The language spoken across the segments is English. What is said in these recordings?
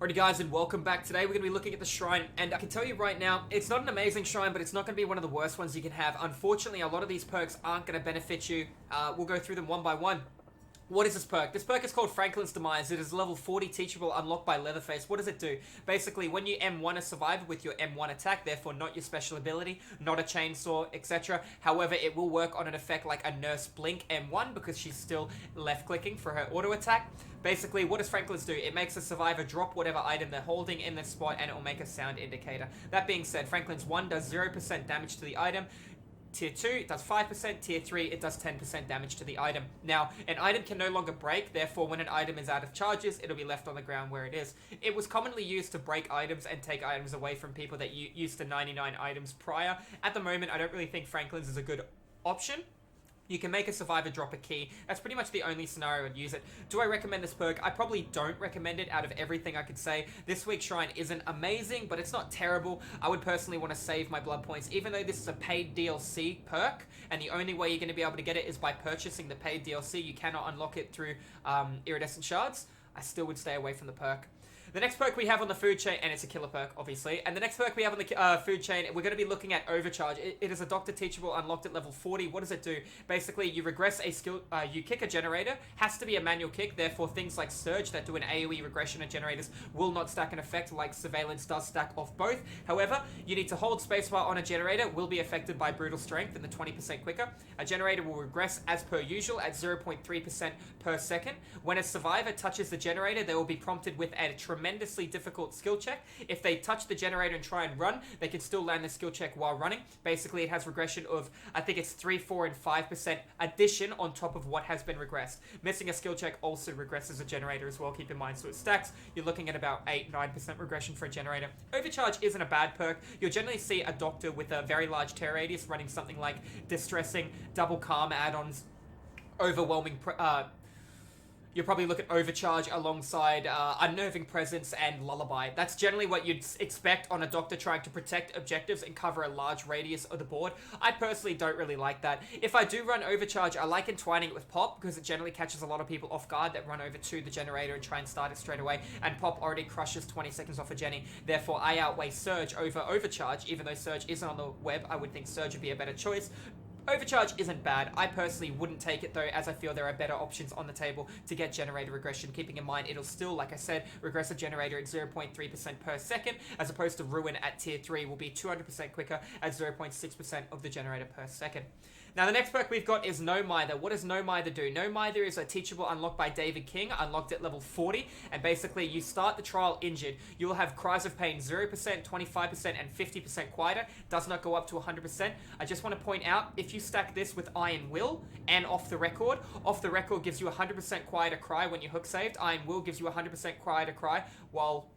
Alrighty guys, and welcome back. Today we're going to be looking at the shrine, and I can tell you right now, it's not an amazing shrine, but it's not going to be one of the worst ones you can have. Unfortunately, a lot of these perks aren't going to benefit you. We'll go through them one by one. What is this perk? This perk is called Franklin's Demise. It is level 40 teachable, unlocked by Leatherface. What does it do? Basically, when you M1 a survivor with your M1 attack, therefore not your special ability, not a chainsaw, etc. However, it will work on an effect like a Nurse Blink M1 because she's still left-clicking for her auto attack. Basically, what does Franklin's do? It makes a survivor drop whatever item they're holding in this spot, and it will make a sound indicator. That being said, Franklin's 1 does 0% damage to the item. Tier 2, it does 5%. Tier 3, it does 10% damage to the item. Now, an item can no longer break, therefore when an item is out of charges, it'll be left on the ground where it is. It was commonly used to break items and take items away from people that used to 99 items prior. At the moment, I don't really think Franklin's is a good option. You can make a survivor drop a key. That's pretty much the only scenario I'd use it. Do I recommend this perk? I probably don't recommend it out of everything I could say. This week's shrine isn't amazing, but it's not terrible. I would personally want to save my blood points, even though this is a paid DLC perk, and the only way you're going to be able to get it is by purchasing the paid DLC. You cannot unlock it through iridescent shards. I still would stay away from the perk. The next perk we have on the food chain, and it's a killer perk, obviously, and the next perk we have on the food chain, we're going to be looking at Overcharge. It is a Doctor Teachable, unlocked at level 40. What does it do? Basically, you regress a skill, you kick a generator, has to be a manual kick, therefore things like Surge that do an AoE regression of generators will not stack an effect like Surveillance does stack off both. However, you need to hold spacebar on a generator, will be affected by Brutal Strength and the 20% quicker. A generator will regress as per usual at 0.3% per second. When a survivor touches the generator, they will be prompted with a tremendously difficult skill check. If they touch the generator and try and run, they can still land the skill check while running. Basically, it has regression of, I think it's 3, 4, and 5% addition on top of what has been regressed. Missing a skill check also regresses a generator as well, keep in mind. So it stacks. You're looking at about 8, 9% regression for a generator. Overcharge isn't a bad perk. You'll generally see a doctor with a very large tear radius running something like Distressing, Double Calm add-ons, Overwhelming you'll probably look at Overcharge alongside Unnerving Presence and Lullaby. That's generally what you'd expect on a doctor trying to protect objectives and cover a large radius of the board. I personally don't really like that. If I do run Overcharge, I like entwining it with Pop because it generally catches a lot of people off guard that run over to the generator and try and start it straight away, and Pop already crushes 20 seconds off a Jenny. Therefore, I outweigh Surge over Overcharge. Even though Surge isn't on the web, I would think Surge would be a better choice. Overcharge isn't bad. I personally wouldn't take it though, as I feel there are better options on the table to get generator regression, keeping in mind it'll still, like I said, regress a generator at 0.3% per second, as opposed to Ruin at tier 3 will be 200% quicker at 0.6% of the generator per second. Now the next perk we've got is No Mither. What does No Mither do? No Mither is a teachable unlocked by David King, unlocked at level 40, and basically you start the trial injured. You will have Cries of Pain 0%, 25%, and 50% quieter. Does not go up to 100%. I just want to point out, if you stack this with Iron Will and Off the Record gives you 100% quieter cry when you hook saved. Iron Will gives you 100% quieter cry while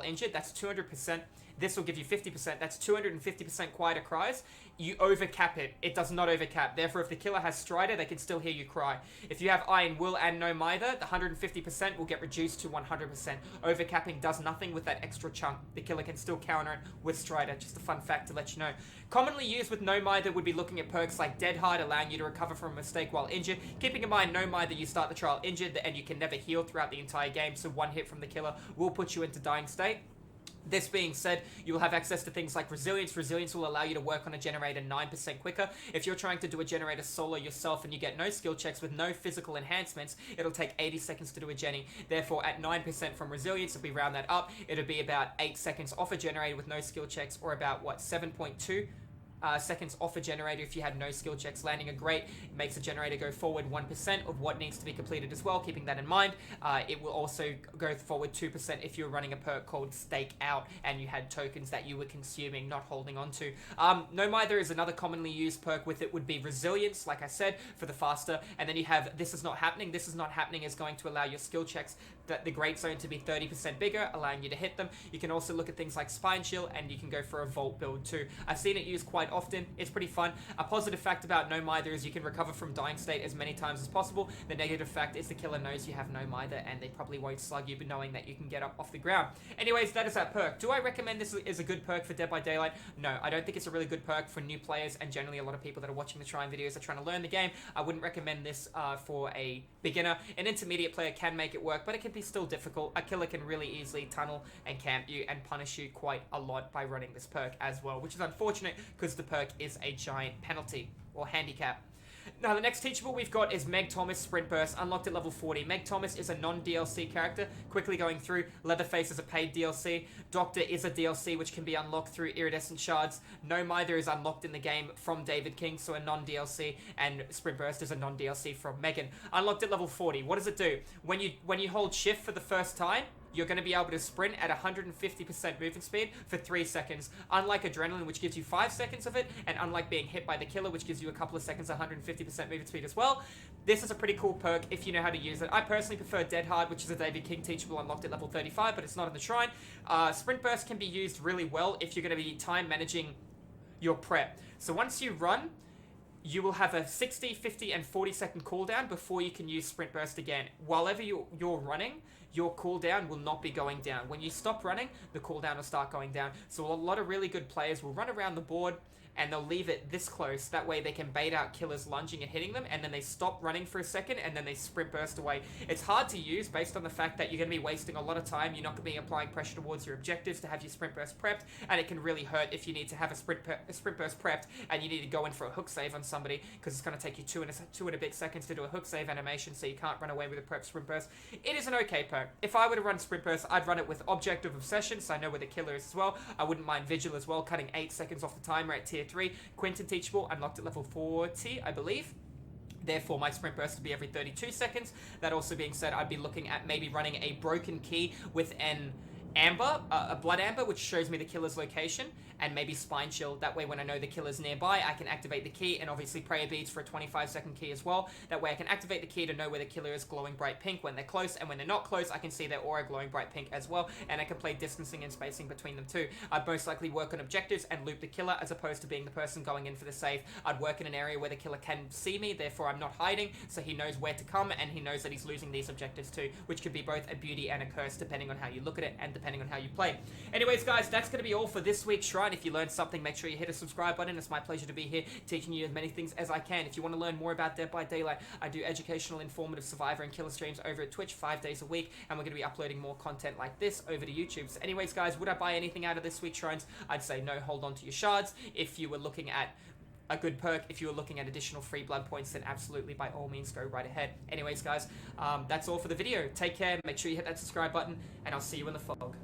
injured. That's 200%. This will give you 50%. That's 250% quieter cries. You overcap it. It does not overcap. Therefore, if the killer has Strider, they can still hear you cry. If you have Iron Will and No Mither, the 150% will get reduced to 100%. Overcapping does nothing with that extra chunk. The killer can still counter it with Strider. Just a fun fact to let you know. Commonly used with No Mither would be looking at perks like Dead Hard, allowing you to recover from a mistake while injured. Keeping in mind, No Mither, you start the trial injured, and you can never heal throughout the entire game, so one hit from the killer will put you into dying state. This being said, you will have access to things like Resilience. Resilience will allow you to work on a generator 9% quicker. If you're trying to do a generator solo yourself and you get no skill checks with no physical enhancements, it'll take 80 seconds to do a Jenny. Therefore, at 9% from Resilience, if we round that up, it'll be about 8 seconds off a generator with no skill checks, or about, 7.2 seconds off a generator if you had no skill checks. Landing a great makes a generator go forward 1% of what needs to be completed as well, keeping that in mind. It will also go forward 2% if you're running a perk called Stake Out and you had tokens that you were consuming, not holding on to. No Mither is another commonly used perk with it, would be Resilience, like I said, for the faster. And then you have This Is Not Happening. This Is Not Happening is going to allow your skill checks, the Great Zone, to be 30% bigger, allowing you to hit them. You can also look at things like Spine Chill, and you can go for a Vault build too. I've seen it used quite quite often. It's pretty fun. A positive fact about No Mither is you can recover from dying state as many times as possible. The negative fact is the killer knows you have No Mither, and they probably won't slug you, but knowing that you can get up off the ground. Anyways, that is that perk. Do I recommend this is a good perk for Dead by Daylight? No, I don't think it's a really good perk for new players, and generally a lot of people that are watching the Shrine videos are trying to learn the game. I wouldn't recommend this for a beginner. An intermediate player can make it work, but it can be still difficult. A killer can really easily tunnel and camp you and punish you quite a lot by running this perk as well, which is unfortunate because the perk is a giant penalty or handicap. Now, the next teachable we've got is Meg Thomas Sprint Burst, unlocked at level 40. Meg Thomas is a non-DLC character. Quickly going through, Leatherface is a paid DLC. Doctor is a DLC, which can be unlocked through Iridescent Shards. No Mither is unlocked in the game from David King, so a non-DLC. And Sprint Burst is a non-DLC from Megan. Unlocked at level 40. What does it do? When you hold shift for the first time, you're going to be able to sprint at 150% movement speed for 3 seconds. Unlike Adrenaline, which gives you 5 seconds of it, and unlike being hit by the killer, which gives you a couple of seconds 150% movement speed as well, this is a pretty cool perk if you know how to use it. I personally prefer Dead Hard, which is a David King teachable unlocked at level 35, but it's not in the Shrine. Sprint Burst can be used really well if you're going to be time managing your prep. So once you run, you will have a 60, 50, and 40 second cooldown before you can use Sprint Burst again. Whilever you're running, your cooldown will not be going down. When you stop running, the cooldown will start going down. So a lot of really good players will run around the board and they'll leave it this close. That way they can bait out killers lunging and hitting them, and then they stop running for a second, and then they sprint burst away. It's hard to use based on the fact that you're going to be wasting a lot of time. You're not going to be applying pressure towards your objectives to have your sprint burst prepped, and it can really hurt if you need to have a sprint burst prepped, and you need to go in for a hook save on somebody, because it's going to take you two and a bit seconds to do a hook save animation, so you can't run away with a prep sprint burst. It is an okay perk. If I were to run sprint burst, I'd run it with Objective Obsession, so I know where the killer is as well. I wouldn't mind Vigil as well, cutting 8 seconds off the timer at tier 3. Quentin teachable, unlocked at level 40, I believe. Therefore, my sprint burst would be every 32 seconds. That also being said, I'd be looking at maybe running a broken key with an amber, a blood amber, which shows me the killer's location, and maybe spine chill. That way when I know the killer's nearby, I can activate the key, and obviously prayer beads for a 25-second key as well. That way I can activate the key to know where the killer is glowing bright pink when they're close, and when they're not close, I can see their aura glowing bright pink as well, and I can play distancing and spacing between them too. I'd most likely work on objectives and loop the killer as opposed to being the person going in for the save. I'd work in an area where the killer can see me, therefore I'm not hiding, so he knows where to come, and he knows that he's losing these objectives too, which could be both a beauty and a curse depending on how you look at it and depending on how you play. Anyways, guys, that's going to be all for this week's Shrine. If you learned something, make sure you hit a subscribe button. It's my pleasure to be here teaching you as many things as I can. If you want to learn more about Dead by Daylight, I do educational, informative survivor and killer streams over at Twitch 5 days a week, and we're going to be uploading more content like this over to YouTube. So anyways, guys, would I buy anything out of this week's Shrines? I'd say no, hold on to your shards. If you were looking at a good perk, if you were looking at additional free blood points, then absolutely, by all means, go right ahead. Anyways, guys, that's all for the video. Take care, make sure you hit that subscribe button, and I'll see you in the fog.